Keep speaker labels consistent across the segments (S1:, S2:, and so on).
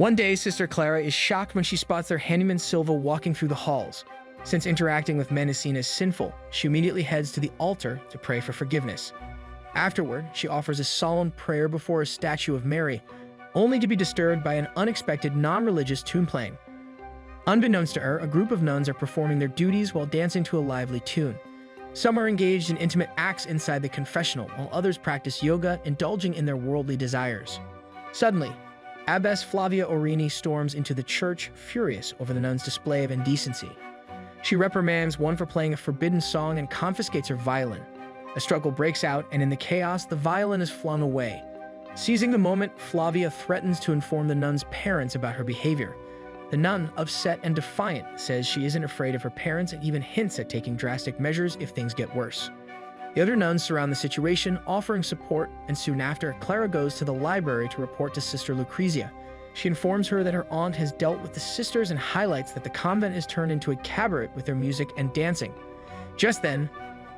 S1: One day, Sister Clara is shocked when she spots their handyman Silva walking through the halls. Since interacting with men is seen as sinful, she immediately heads to the altar to pray for forgiveness. Afterward, she offers a solemn prayer before a statue of Mary, only to be disturbed by an unexpected non-religious tune playing. Unbeknownst to her, a group of nuns are performing their duties while dancing to a lively tune. Some are engaged in intimate acts inside the confessional, while others practice yoga, indulging in their worldly desires. Suddenly, Abbess Flavia Orini storms into the church, furious over the nuns' display of indecency. She reprimands one for playing a forbidden song and confiscates her violin. A struggle breaks out, and in the chaos, the violin is flung away. Seizing the moment, Flavia threatens to inform the nuns' parents about her behavior. The nun, upset and defiant, says she isn't afraid of her parents and even hints at taking drastic measures if things get worse. The other nuns surround the situation, offering support, and soon after, Clara goes to the library to report to Sister Lucrezia. She informs her that her aunt has dealt with the sisters and highlights that the convent has turned into a cabaret with their music and dancing. Just then,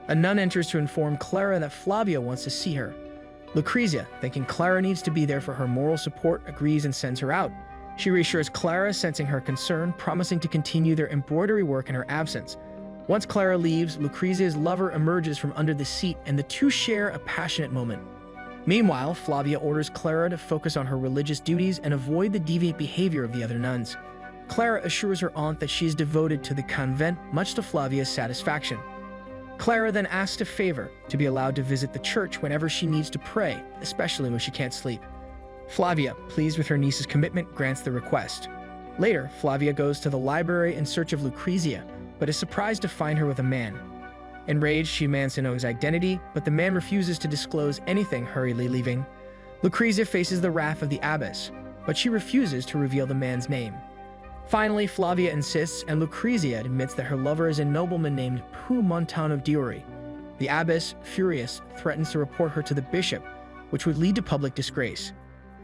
S1: a nun enters to inform Clara that Flavia wants to see her. Lucrezia, thinking Clara needs to be there for her moral support, agrees and sends her out. She reassures Clara, sensing her concern, promising to continue their embroidery work in her absence. Once Clara leaves, Lucrezia's lover emerges from under the seat and the two share a passionate moment. Meanwhile, Flavia orders Clara to focus on her religious duties and avoid the deviant behavior of the other nuns. Clara assures her aunt that she is devoted to the convent, much to Flavia's satisfaction. Clara then asks a favor to be allowed to visit the church whenever she needs to pray, especially when she can't sleep. Flavia, pleased with her niece's commitment, grants the request. Later, Flavia goes to the library in search of Lucrezia, but is surprised to find her with a man. Enraged, she demands to know his identity, but the man refuses to disclose anything, hurriedly leaving. Lucrezia faces the wrath of the abbess, but she refuses to reveal the man's name. Finally, Flavia insists, and Lucrezia admits that her lover is a nobleman named Pu Montano Diori. The abbess, furious, threatens to report her to the bishop, which would lead to public disgrace.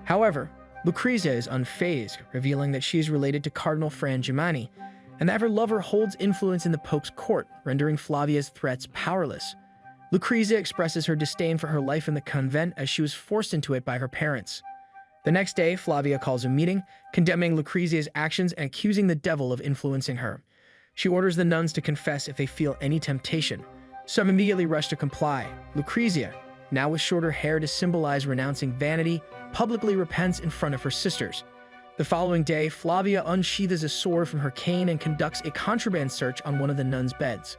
S1: However, Lucrezia is unfazed, revealing that she is related to Cardinal Frangimani, and that her lover holds influence in the Pope's court, rendering Flavia's threats powerless. Lucrezia expresses her disdain for her life in the convent as she was forced into it by her parents. The next day, Flavia calls a meeting, condemning Lucrezia's actions and accusing the devil of influencing her. She orders the nuns to confess if they feel any temptation. Some immediately rush to comply. Lucrezia, now with shorter hair to symbolize renouncing vanity, publicly repents in front of her sisters. The following day, Flavia unsheathes a sword from her cane and conducts a contraband search on one of the nuns' beds.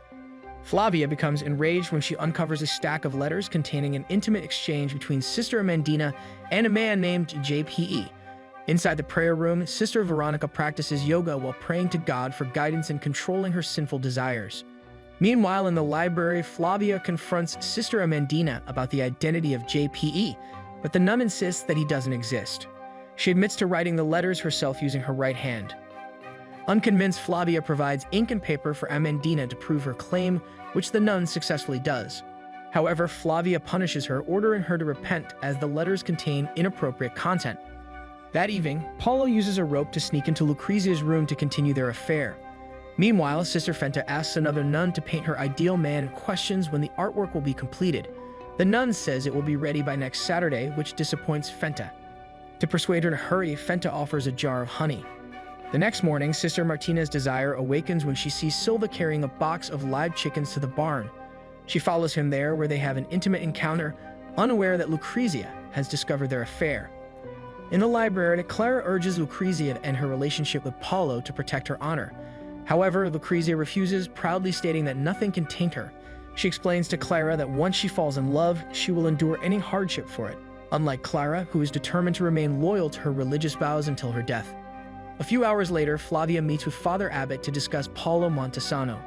S1: Flavia becomes enraged when she uncovers a stack of letters containing an intimate exchange between Sister Amandina and a man named JPE. Inside the prayer room, Sister Veronica practices yoga while praying to God for guidance in controlling her sinful desires. Meanwhile, in the library, Flavia confronts Sister Amandina about the identity of JPE, but the nun insists that he doesn't exist. She admits to writing the letters herself using her right hand. Unconvinced, Flavia provides ink and paper for Amandina to prove her claim, which the nun successfully does. However, Flavia punishes her, ordering her to repent as the letters contain inappropriate content. That evening, Paulo uses a rope to sneak into Lucrezia's room to continue their affair. Meanwhile, Sister Fenta asks another nun to paint her ideal man and questions when the artwork will be completed. The nun says it will be ready by next Saturday, which disappoints Fenta. To persuade her to hurry, Fenta offers a jar of honey. The next morning, Sister Martina's desire awakens when she sees Silva carrying a box of live chickens to the barn. She follows him there, where they have an intimate encounter, unaware that Lucrezia has discovered their affair. In the library, Clara urges Lucrezia to end her relationship with Paulo to protect her honor. However, Lucrezia refuses, proudly stating that nothing can taint her. She explains to Clara that once she falls in love, she will endure any hardship for it, unlike Clara, who is determined to remain loyal to her religious vows until her death. A few hours later, Flavia meets with Father Abbot to discuss Paulo Montesano.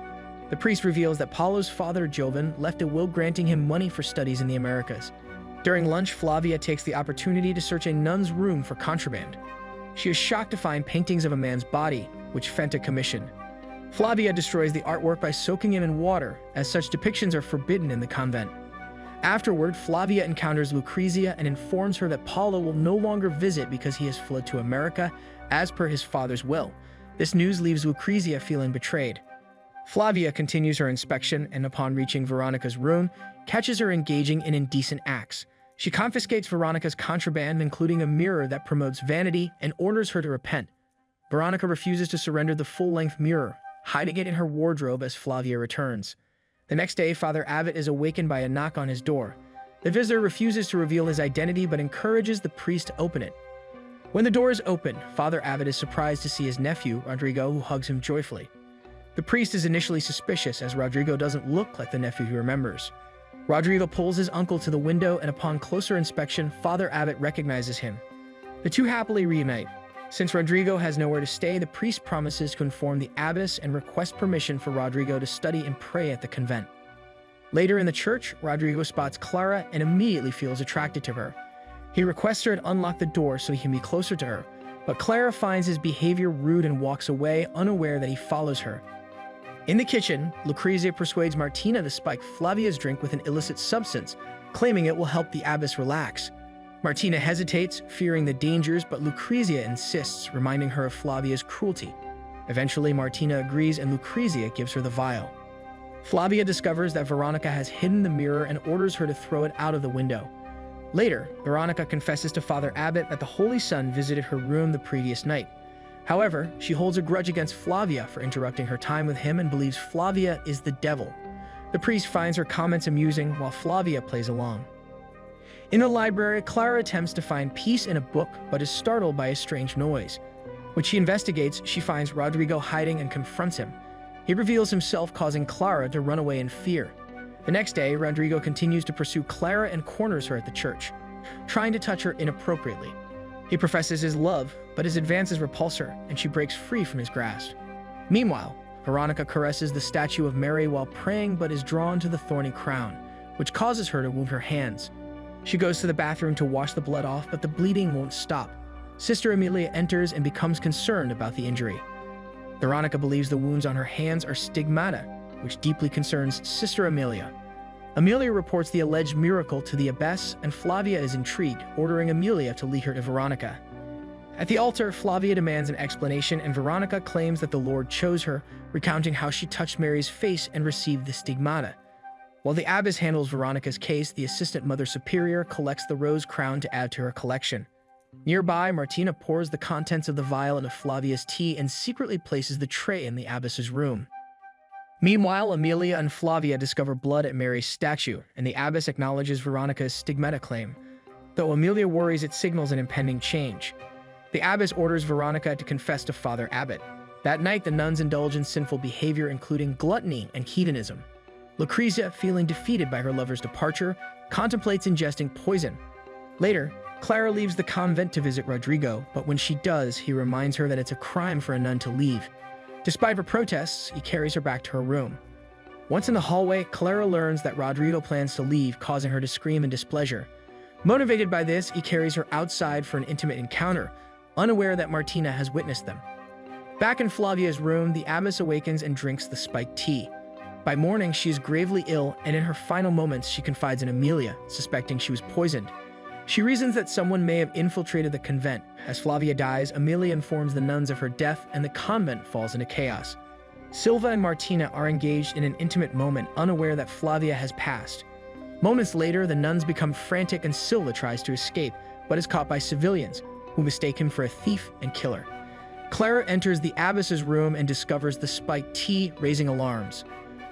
S1: The priest reveals that Paulo's father, Jovan, left a will granting him money for studies in the Americas. During lunch, Flavia takes the opportunity to search a nun's room for contraband. She is shocked to find paintings of a man's body, which Fenta commissioned. Flavia destroys the artwork by soaking it in water, as such depictions are forbidden in the convent. Afterward, Flavia encounters Lucrezia and informs her that Paulo will no longer visit because he has fled to America, as per his father's will. This news leaves Lucrezia feeling betrayed. Flavia continues her inspection and, upon reaching Veronica's room, catches her engaging in indecent acts. She confiscates Veronica's contraband, including a mirror that promotes vanity, and orders her to repent. Veronica refuses to surrender the full-length mirror, hiding it in her wardrobe as Flavia returns. The next day, Father Abbot is awakened by a knock on his door. The visitor refuses to reveal his identity but encourages the priest to open it. When the door is opened, Father Abbot is surprised to see his nephew, Rodrigo, who hugs him joyfully. The priest is initially suspicious as Rodrigo doesn't look like the nephew he remembers. Rodrigo pulls his uncle to the window, and upon closer inspection, Father Abbot recognizes him. The two happily reunite. Since Rodrigo has nowhere to stay, the priest promises to inform the abbess and request permission for Rodrigo to study and pray at the convent. Later in the church, Rodrigo spots Clara and immediately feels attracted to her. He requests her to unlock the door so he can be closer to her, but Clara finds his behavior rude and walks away, unaware that he follows her. In the kitchen, Lucrezia persuades Martina to spike Flavia's drink with an illicit substance, claiming it will help the abbess relax. Martina hesitates, fearing the dangers, but Lucrezia insists, reminding her of Flavia's cruelty. Eventually, Martina agrees and Lucrezia gives her the vial. Flavia discovers that Veronica has hidden the mirror and orders her to throw it out of the window. Later, Veronica confesses to Father Abbot that the Holy Son visited her room the previous night. However, she holds a grudge against Flavia for interrupting her time with him and believes Flavia is the devil. The priest finds her comments amusing while Flavia plays along. In the library, Clara attempts to find peace in a book but is startled by a strange noise. When she investigates, she finds Rodrigo hiding and confronts him. He reveals himself, causing Clara to run away in fear. The next day, Rodrigo continues to pursue Clara and corners her at the church, trying to touch her inappropriately. He professes his love, but his advances repulse her, and she breaks free from his grasp. Meanwhile, Veronica caresses the statue of Mary while praying but is drawn to the thorny crown, which causes her to wound her hands. She goes to the bathroom to wash the blood off, but the bleeding won't stop. Sister Amelia enters and becomes concerned about the injury. Veronica believes the wounds on her hands are stigmata, which deeply concerns Sister Amelia. Amelia reports the alleged miracle to the abbess, and Flavia is intrigued, ordering Amelia to lead her to Veronica. At the altar, Flavia demands an explanation, and Veronica claims that the Lord chose her, recounting how she touched Mary's face and received the stigmata. While the abbess handles Veronica's case, the assistant mother superior collects the rose crown to add to her collection. Nearby, Martina pours the contents of the vial into Flavia's tea and secretly places the tray in the abbess's room. Meanwhile, Amelia and Flavia discover blood at Mary's statue, and the abbess acknowledges Veronica's stigmata claim, though Amelia worries it signals an impending change. The abbess orders Veronica to confess to Father Abbot. That night, the nuns indulge in sinful behavior, including gluttony and hedonism. Lucrezia, feeling defeated by her lover's departure, contemplates ingesting poison. Later, Clara leaves the convent to visit Rodrigo, but when she does, he reminds her that it's a crime for a nun to leave. Despite her protests, he carries her back to her room. Once in the hallway, Clara learns that Rodrigo plans to leave, causing her to scream in displeasure. Motivated by this, he carries her outside for an intimate encounter, unaware that Martina has witnessed them. Back in Flavia's room, the abbess awakens and drinks the spiked tea. By morning, she is gravely ill, and in her final moments, she confides in Amelia, suspecting she was poisoned. She reasons that someone may have infiltrated the convent. As Flavia dies, Amelia informs the nuns of her death, and the convent falls into chaos. Silva and Martina are engaged in an intimate moment, unaware that Flavia has passed. Moments later, the nuns become frantic and Silva tries to escape, but is caught by civilians, who mistake him for a thief and killer. Clara enters the abbess's room and discovers the spiked tea, raising alarms.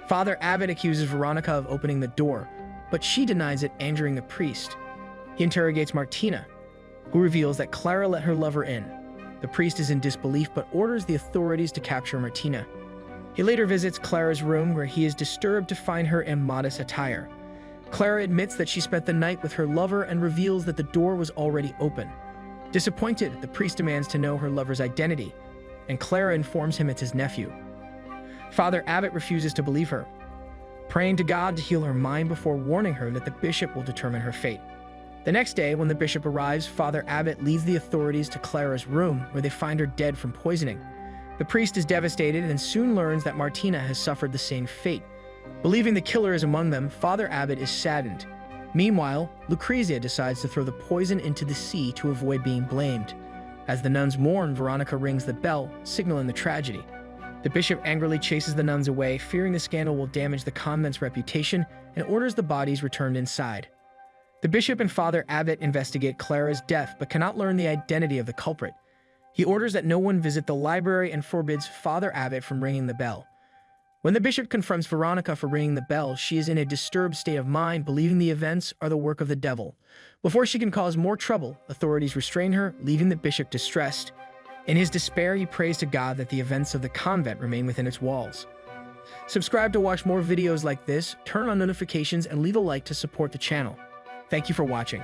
S1: Father Abbot accuses Veronica of opening the door, but she denies it, angering the priest. He interrogates Martina, who reveals that Clara let her lover in. The priest is in disbelief but orders the authorities to capture Martina. He later visits Clara's room, where he is disturbed to find her in modest attire. Clara admits that she spent the night with her lover and reveals that the door was already open. Disappointed, the priest demands to know her lover's identity, and Clara informs him it's his nephew. Father Abbot refuses to believe her, praying to God to heal her mind before warning her that the bishop will determine her fate. The next day, when the bishop arrives, Father Abbot leads the authorities to Clara's room, where they find her dead from poisoning. The priest is devastated and soon learns that Martina has suffered the same fate. Believing the killer is among them, Father Abbot is saddened. Meanwhile, Lucrezia decides to throw the poison into the sea to avoid being blamed. As the nuns mourn, Veronica rings the bell, signaling the tragedy. The bishop angrily chases the nuns away, fearing the scandal will damage the convent's reputation, and orders the bodies returned inside. The bishop and Father Abbot investigate Clara's death but cannot learn the identity of the culprit. He orders that no one visit the library and forbids Father Abbot from ringing the bell. When the bishop confronts Veronica for ringing the bell, she is in a disturbed state of mind, believing the events are the work of the devil. Before she can cause more trouble, authorities restrain her, leaving the bishop distressed. In his despair, he prays to God that the events of the convent remain within its walls. Subscribe to watch more videos like this, turn on notifications, and leave a like to support the channel. Thank you for watching.